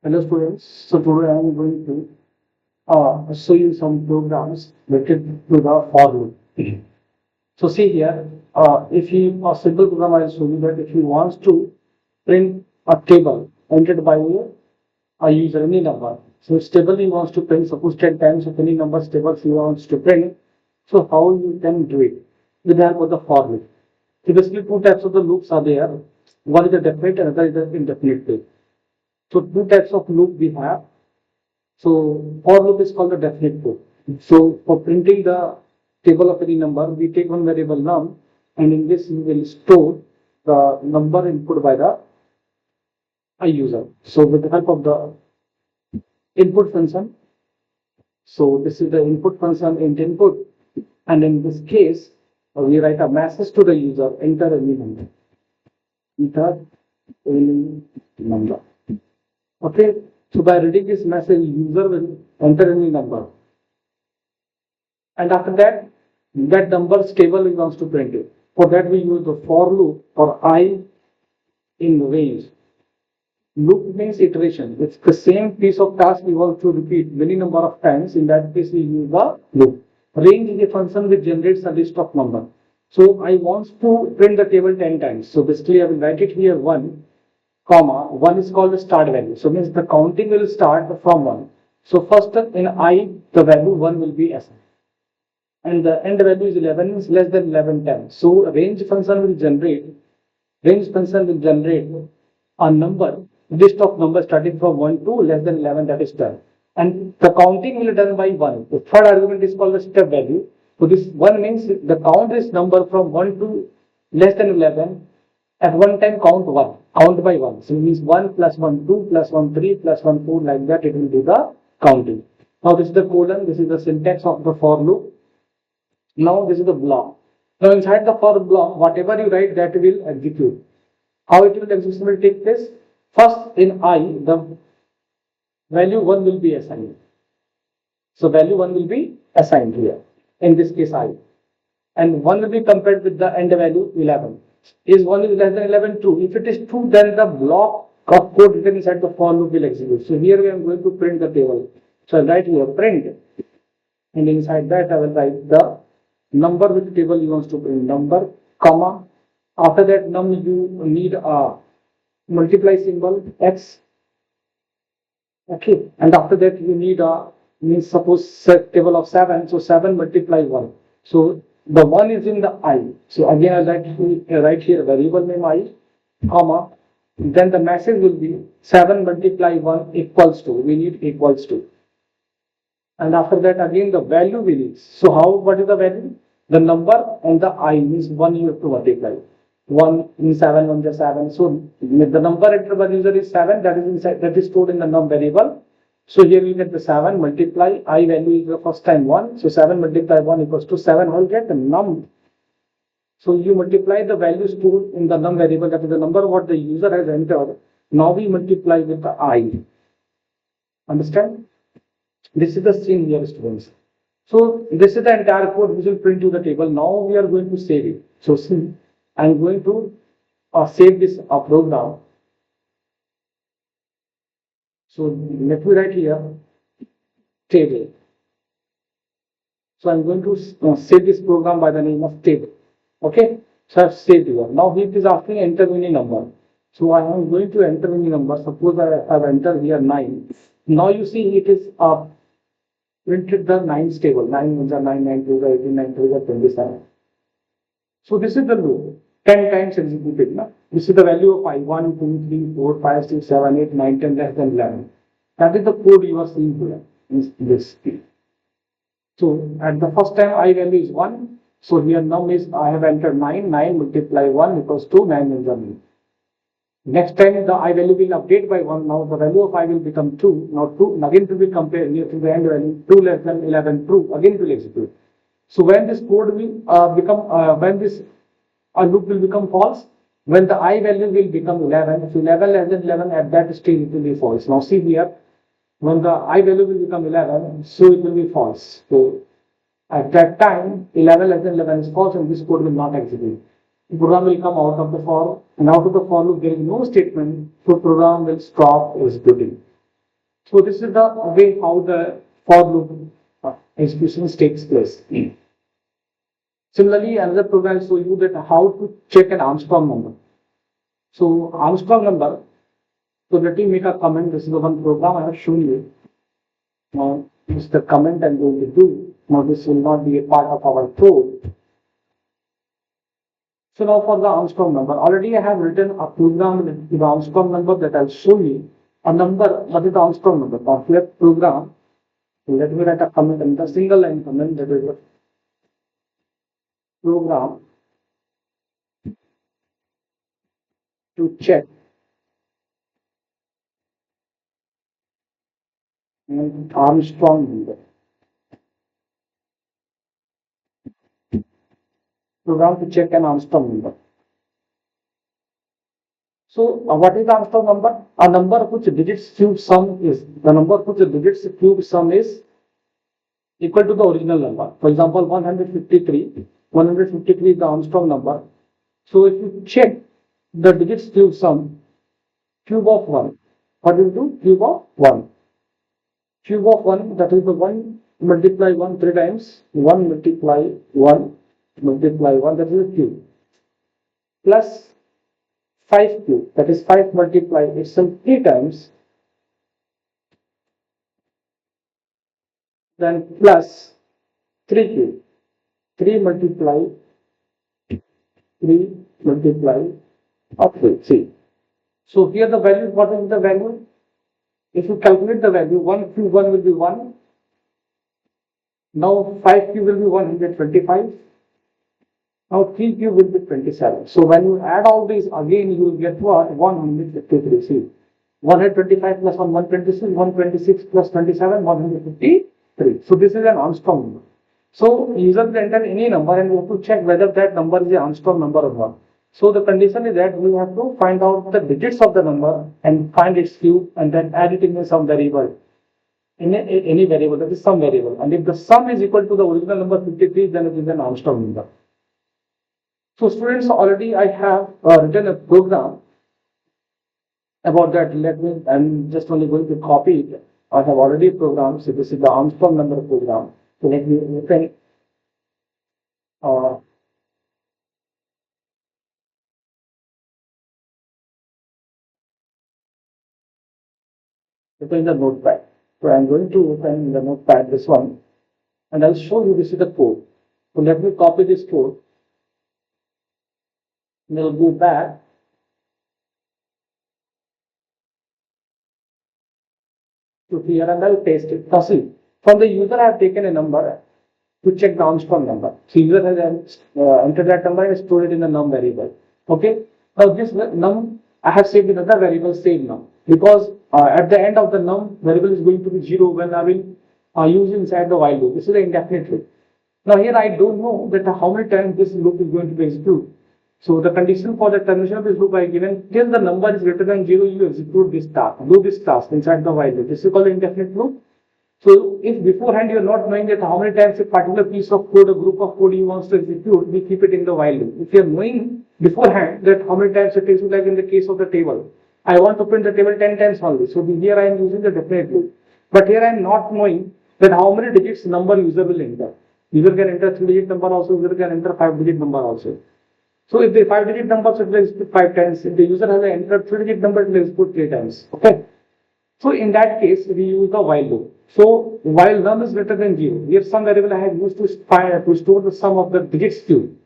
Hello students, so today I am going to show you some programs related to the for loop. So see here, if you a simple program I will show you that if you want to print a table entered by a user any number. So it's table he wants to print, suppose 10 times of any number tables he wants to print. So how you can do it with the help of the for loop. So basically two types of the loops are there. One is the definite, another is the indefinite loop. So two types of loop we have. So for loop is called the definite loop. So for printing the table of any number, we take one variable num, and in this we will store the number input by the user. So with the help of the input function, so this is the input function int input, and in this case we write a message to the user, enter any number, enter any number. Okay, so by reading this message, user will enter any number. And after that, that number's table he wants to print it. For that, we use the for loop for I in range. Loop means iteration. It's the same piece of task we want to repeat many number of times. In that case, we use the loop. Range is a function which generates a list of number. So I want to print the table 10 times. So basically, I will write it here 1, comma, 1 is called the start value. So means the counting will start from 1. So first in I, the value 1 will be assigned. And the end value is 11 is less than 11 times. So range function will generate a number, list of numbers starting from 1 to less than 11, that is 10. And the counting will be done by 1. The third argument is called the step value. So this 1 means the count is number from 1 to less than 11. At one time count by 1. So it means 1 plus 1 2 plus 1 3 plus 1 4, like that it will do the counting. Now this is the colon, this is the syntax of the for loop. Now this is the block. Now inside the for block, whatever you write that will execute. How it will execute will take place? First in I, the value 1 will be assigned. So value 1 will be assigned here. In this case I. And 1 will be compared with the end value 11. Is 1 is less than 11 true? If it is true, then the block of code written inside the for loop will execute. So here we are going to print the table. So I'll write here print. And inside that I will write the number which table you want to print, number, comma. After that num you need a multiply symbol x. Okay, and after that you need a means suppose set table of 7, so 7 multiply 1. So the 1 is in the I. So again I write here variable name I, comma. Then the message will be 7 multiply 1 equals to. We need equals to. And after that again the value we need. So what is the value? The number and the I means 1 you have to multiply. 1 means 7, 1 is 7. So the number entered by user is 7, that is inside, that is stored in the num variable. So here you get the 7 multiply I value is the first time 1. So 7 multiply 1 equals to 7 will get the num. So you multiply the value stored in the num variable, that is the number what the user has entered. Now we multiply with the I. Understand? This is the scene here, students. So this is the entire code which will print to the table. Now we are going to save it. So see, I am going to save this program. So let me write here table. So I'm going to save this program by the name of table. Okay. So I've saved here. Now it is asking enter any number. So I am going to enter any number. Suppose I have entered here 9. Now you see it is printed the 9's table. 9 ones are 9, 9 2 are 18, 9 3 are 27. So this is the loop. 10 times executed. Na? This is the value of I. 1, 2, 3, 4, 5, 6, 7, 8, 9, 10, less than 11. That is the code you are seeing here in this. So at the first time I value is 1. So here now is I have entered 9. 9 multiply 1 equals to 9 is the mean. Next time the I value will update by 1. Now the value of I will become 2. Now 2 again to be compared near to the end value. 2 less than 11 true. Again it will execute. So when this code will when this loop will become false, when the I value will become 11. So 11 less than 11, at that stage it will be false. Now see here, when the I value will become 11, so it will be false. So at that time 11 less than 11 is false and this code will not execute. The program will come out of the for, and out of the for loop there is no statement, so program will stop executing. So this is the way how the for loop execution takes place. Similarly, another program show you that how to check an Armstrong number. So Armstrong number. So let me make a comment. This is the one program I have shown you. Now this is the comment I'm going to do. Now this will not be a part of our code. So now for the Armstrong number, already I have written a program with the Armstrong number that I'll show you. A number, what is the Armstrong number? Conflict program. So let me write a comment in the single line comment that is the program to check an Armstrong number. Program to check an Armstrong number. So what is the Armstrong number? A number whose digits cube sum is the number whose digits cube sum is equal to the original number. For example, 153. 153 is the Armstrong number. So if you check the digits cube sum, cube of 1, what will do? Cube of 1. Cube of 1, that is the 1 multiply 1 3 times. 1 multiply 1 multiply 1, that is the cube. Plus 5 cube, that is 5 multiply itself 3 times. Then plus 3 cube. 3 multiply 3 multiply up to 3. So here the value, what is the value? If you calculate the value, 1 cube 1 will be 1. Now 5 cube will be 125. Now 3 cube will be 27. So when you add all these again, you will get what? 153. See, 125 plus 1, 126, 126 plus 27, 153. So this is an Armstrong number. So user will enter any number and we have to check whether that number is an Armstrong number or not. So the condition is that we have to find out the digits of the number and find its cube and then add it in some variable. In any variable, that is some variable. And if the sum is equal to the original number 53, then it is an Armstrong number. So students, already I have written a program about that. I'm just only going to copy it. I have already programmed. So this is the Armstrong number program. So let me open open the notepad. So I'm going to open the notepad, this one, and I'll show you this is the code. So let me copy this code. And I'll go back to here and I'll paste it. Now see, from the user I have taken a number to check the Armstrong number. So user has entered that number and stored it in the num variable. Okay. Now this num I have saved another variable same num because at the end of the num variable is going to be 0 when I will use inside the while loop. This is the indefinite loop. Now here I don't know that how many times this loop is going to be executed. So the condition for the termination of this loop I given till the number is greater than 0, you execute this task, do this task inside the while loop. This is called the indefinite loop. So if beforehand you are not knowing that how many times a particular piece of code, a group of code you want to execute, we keep it in the while loop. If you are knowing beforehand that how many times it takes, like in the case of the table, I want to print the table 10 times only. So here I am using the definite loop. But here I am not knowing that how many digits number user will enter. User can enter 3-digit number also, user can enter 5-digit number also. So if the 5-digit number, it will execute 5 times. If the user has entered 3-digit number, it will execute 3 times. Okay. So in that case, we use the while loop. So while num is greater than 0, here some variable I have used to store the sum of the digits cube.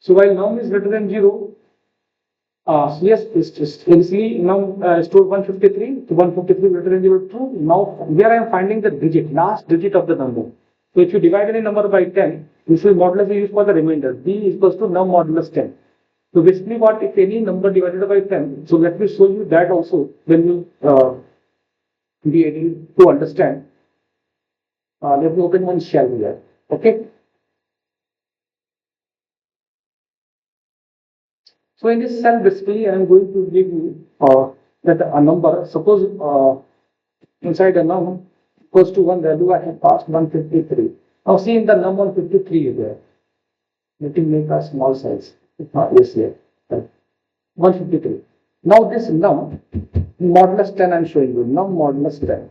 So while num is greater than 0, so yes, initially num stored 153 to 153 greater than 0 true. Now here I am finding the digit, last digit of the number. So if you divide any number by 10, this is modulus is used for the remainder. B is equals to num modulus 10. So basically what if any number divided by 10, so let me show you that also, then you be able to understand. Let me open one shell here. Okay. So in this cell, basically, I am going to give you that a number. Suppose inside a num equals to one value, I have passed 153. Now see in the num 153 is there. Let me make a small size. Yes, here. 153. Now this num modulus 10 I am showing you. Num modulus 10.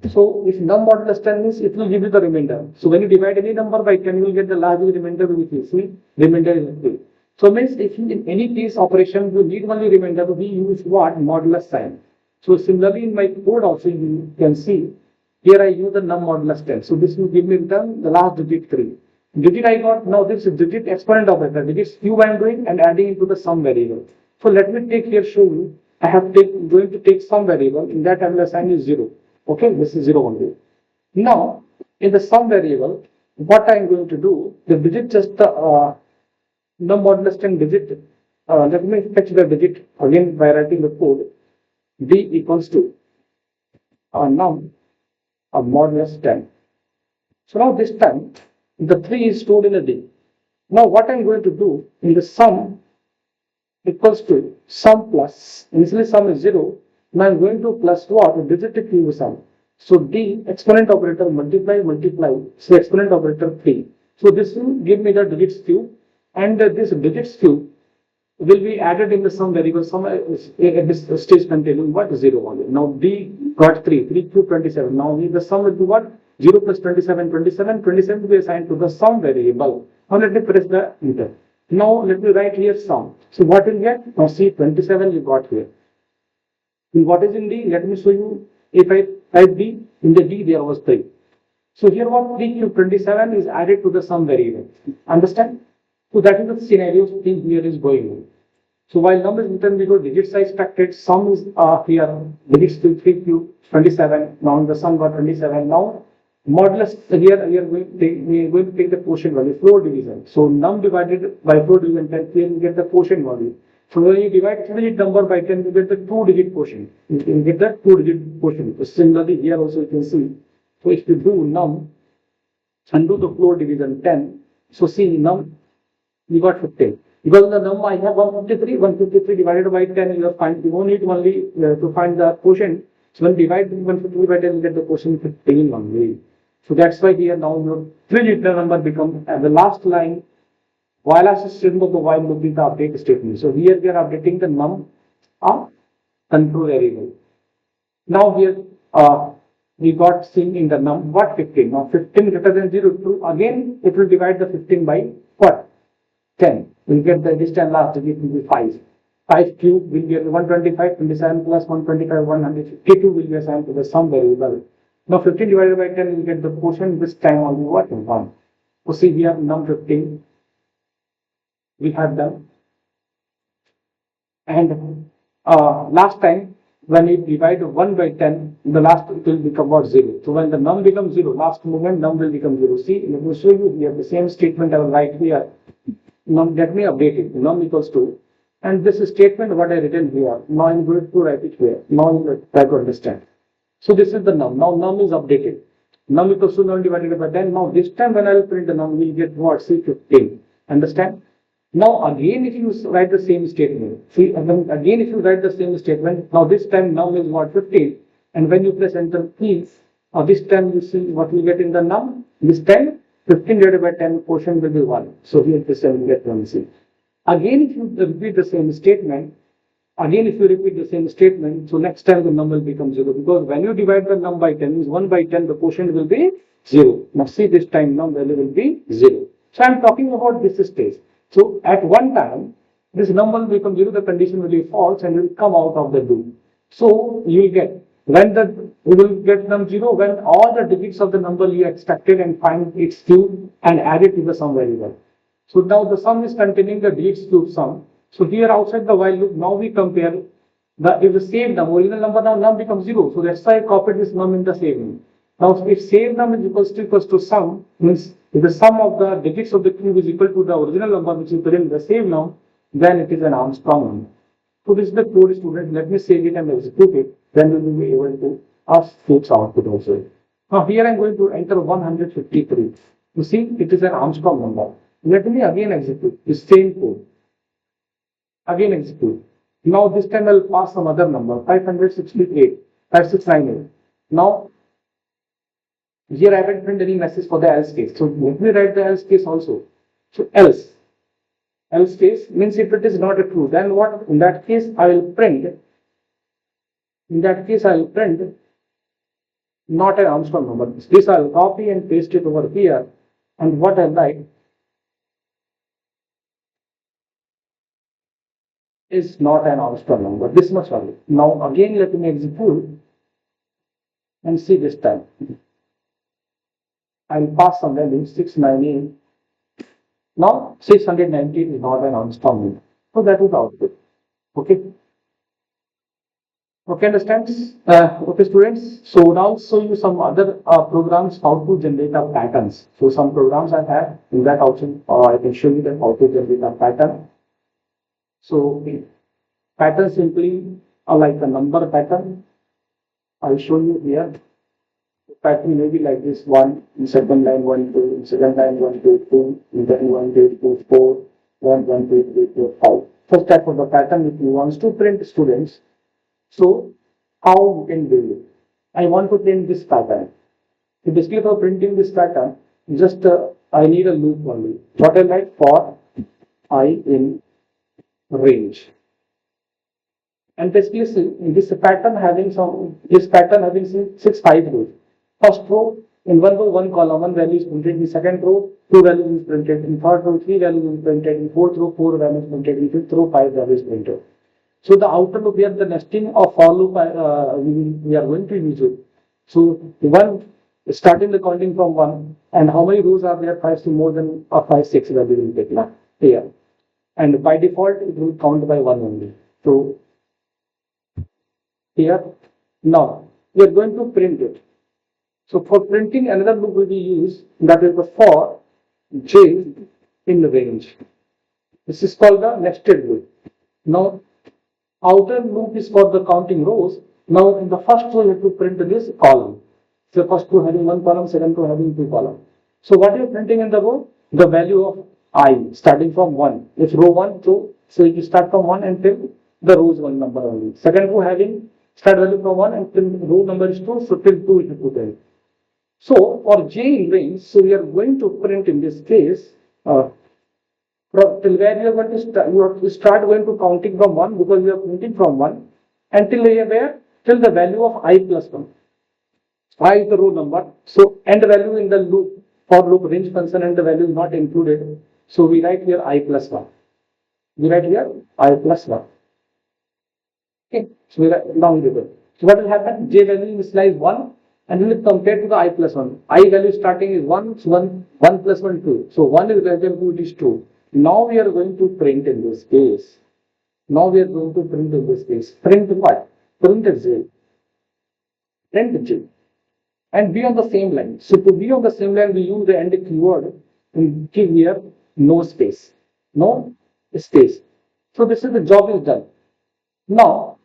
So if num modulus 10 means it will give you the remainder. So when you divide any number by 10, you will get the last remainder which is remainder is 3. So means if in any piece operation you need only remainder, we use what? Modulus sign. So similarly in my code also you can see here I use the num modulus 10. So this will give me return the last digit 3. Digit I got, now this is digit exponent operator, digits cube I am doing and adding into the sum variable. So let me take here show you, I have going to take some variable, in that I will assign is 0. Okay, this is 0 only. Now, in the sum variable, what I am going to do, the digit just the num modulus 10 digit, let me fetch the digit again by writing the code, d equals to num modulus 10. So now this time, the 3 is stored in a D. Now what I am going to do, in the sum equals to sum plus, initially sum is 0, now I am going to plus what? Digit cube sum. So D exponent operator multiply, so exponent operator 3. So this will give me the digits cube, and this digits cube will be added in the sum variable, sum this stage containing what? 0 only. Now D got 3 cube 27. Now the sum will be what? 0 plus 27, 27 will be assigned to the sum variable. Now let me press the enter. Now let me write here sum. So what will get? Now see 27 you got here. And what is in D? Let me show you. If I type D, in the D there was 3. So here what 3 cube 27 is added to the sum variable. Understand? So that is the scenario thing here is going on. So while number is written because digit size expected, sum is here digits to 3 cube 27. Now the sum got 27. Now modulus here we are going to take the quotient value, floor division. So num divided by floor division 10, here you get the quotient value. So when you divide 3-digit number by 10, you get the 2-digit quotient. You can get the 2-digit quotient. So similarly here also you can see. So if you do num and do the floor division 10, so see num you got 15. Because the num I have 153 divided by 10, you don't need only to find the quotient. So when divide 153 by 10, you get the quotient 15 only. So that's why here now your 3-digit number becomes the last line. While as statement of the while loop is the update statement. So here we are updating the num of control variable. Now here we got seen in the num what 15. Now 15 greater than 0 2. Again it will divide the 15 by what? 10. We'll get the this time last digit will be 5. 5 cube will get 125, 27 plus 125, 152 will be assigned to the sum variable. Now 15 divided by 10 will get the quotient this time only what? 1. So see we have num 15. We have done, and last time when you divide 1 by 10, the last it will become what? 0. So when the num becomes 0, last moment num will become 0. See, let me show you here the same statement I will write here. Num, let me update it. Num equals to, and this statement what I written here. Now I'm going to write it here. Now you try to understand. So this is the num. Now num is updated. Num equals to num divided by 10. Now this time when I will print the num, we will get what? See 15. Understand? Now again if you write the same statement, see again if you write the same statement, now this time num is what? 15, and when you press enter keys, this time you see what we get in the num, this time 15 divided by 10 quotient will be 1. So here this time we get 1. See. Again if you repeat the same statement, so next time the num will become 0, because when you divide the num by 10 is 1 by 10, the quotient will be 0. Now see this time num value will be 0. So I am talking about this stage. So at one time, this number will become 0, the condition will be false and will come out of the loop. So you will get, you will get num 0 when all the digits of the number you expected and find its cube and add it to the sum variable. So now the sum is containing the digits cube sum. So here outside the while loop, now we compare if the same num, original number now num becomes 0. So that's why I copied this num in the same num. Now if same num is equals to sum, means if the sum of the digits of the cube is equal to the original number which is present in the same num, then it is an Armstrong number. So this is the code, student. Let me save it and execute it. Then we will be able to ask its output also. Now here I am going to enter 153. You see, it is an Armstrong number. Let me again execute the same code. Again execute. Now this time I will pass some other number, 568, 5698. Now here I haven't printed any message for the else case. So let me write the else case also. So else case means if it is not a true, then what? In that case I will print. not an Armstrong number. This I'll copy and paste it over here. And what I write is not an Armstrong number. This much only. Now again, let me execute and see this time. I'll pass some value 698. Now 619 is not an Armstrong number. So that is output. Okay. Okay, understands? Okay, students. So now show you some other programs how to generate a patterns. So some programs I have in that option, I can show you that how to generate a pattern. So pattern simply like a number pattern. I'll show you here. The pattern may be like this: one in second line, 1, 2, in second line, 1, 2, 2, in then 1, 2, 2, 4, 1, 1, 2, 3, 4, 5. First type of the pattern, if you want to print students. So how you can do it? I want to print this pattern. So basically for printing this pattern, just I need a loop only. What I write for I in range. And basically this pattern having six five rows. First row in one row, one column, one value is printed. In second row, two values is printed. In third row, three values is printed. In fourth row, four values printed. In fifth row, five values printed. So the outer loop here, the nesting of for loop we are going to use it. So one starting the counting from one, and how many rows are there? Five to more than 5, 6 value will take here. And by default, it will count by one only. So here now we are going to print it. So for printing, another loop will be used, that is the for j in range. This is called the nested loop. Now outer loop is for the counting rows. Now in the first row you have to print this column. So first row having one column, second row having two columns. So what you are printing in the row? The value of I starting from 1. If row 1, so you start from 1 until the rows 1 number only. Second row having start value from 1 until row number is 2, so till 2 you put in. So for j in range, so we are going to print in this case till where you are going to start, you have to start going to counting from 1 because you are printing from 1 until where till the value of I plus 1. I is the row number. So end value in the loop for loop range function and the value is not included. So we write here I plus 1. We write here I plus 1. Okay. So we write down the So what will happen? J value is slice 1 and we will compare to the I plus 1. I value starting is 1, so 1 plus 1, 2. So 1 is greater than 2, it is 2. Now we are going to print in this case. Print what? Print J. Print J. And be on the same line. So to be on the same line, we use the end keyword and give here no space. No space. So this is the job is done. Now,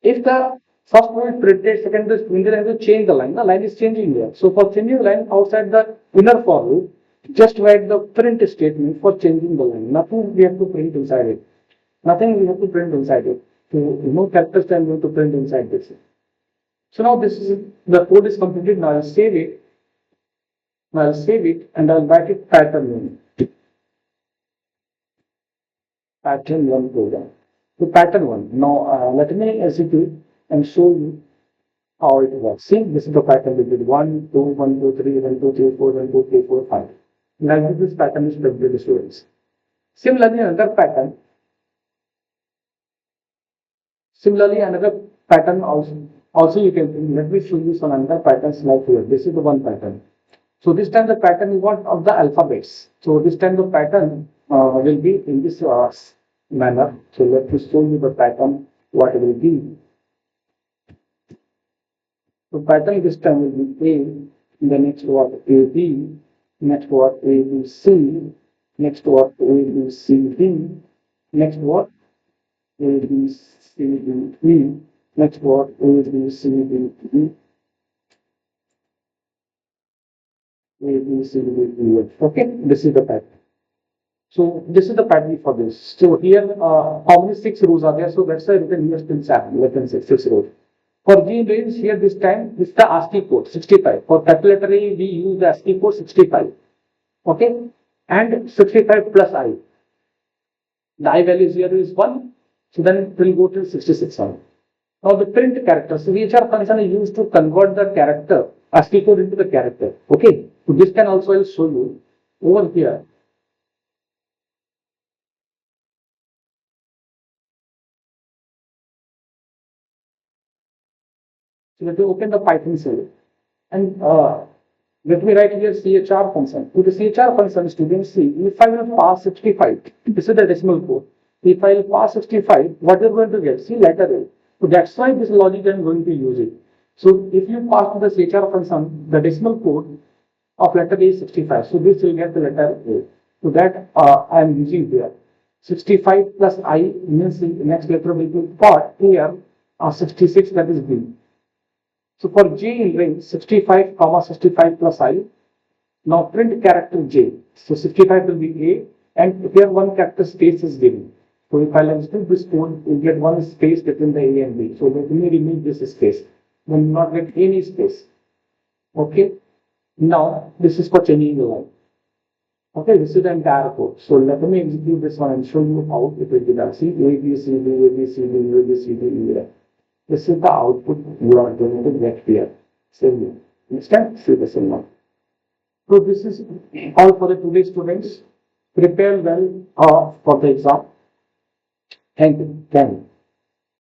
if the first row is printed, second row is printed, I have to change the line. The line is changing here. So for changing the line outside the inner for loop, just write the print statement for changing the line. Nothing we have to print inside it. Nothing we have to print inside it. So no characters I'm going to print inside this. So now this is the code is completed. Now I'll save it. And I'll write it pattern 1. Pattern 1 program. So pattern 1. Now let me execute and show you how it works. See, this is the pattern we did 1, 2, 1, 2, 3, 1, 2, 3, 4, 1, 2, 3, 4, 5. Now this pattern is dubbed to the students. Similarly, another pattern also you can let me show you some another patterns like here. This is the one pattern. So this time the pattern is what of the alphabets. So this time the pattern will be in this manner. So let me show you the pattern what it will be. So pattern this time will be A, the next word A B, next word A B C, next word A B C D, next word A B C D E, next word A B C D E, A B C D E. Okay, this is the pattern. So this is the pattern for this. So here, how many 6 rows are there? So that's why written here still 7, let them say 6 rows. For G range here this time, this is the ASCII code 65. For capital letter A, we use the ASCII code 65. Okay, and 65 plus I. The I value here is 1, so then it will go to 66 on. Now the print character. So VHR function is used to convert the character ASCII code into the character. Okay. So this can also I'll show you over here. So let me open the Python shell and let me write here CHR function. To the CHR function, students see if I will pass 65, this is the decimal code. If I will pass 65, what you're going to get? See letter A. So that's why this logic I'm going to use it. So if you pass to the CHR function, the decimal code of letter A is 65. So this will get the letter A. So that I am using here. 65 plus I means the next letter will be part here 66, that is B. So for J in range 65 comma 65 plus I, now print character J. So 65 will be A and here one character space is given. So if I'll execute this code, you get one space between the A and B. So let me remove this space. Then not get any space. Okay. Now this is for changing the line. Okay, this is the entire code. So let me execute this one and show you how it will be done. See A, B, C, D, A, B, C, D, A, B, C, D, E, F. This is the output you are going to get here. Same. Understand? See the same one. So this is all for the today's students. Prepare well for the exam. Thank you. Thank you.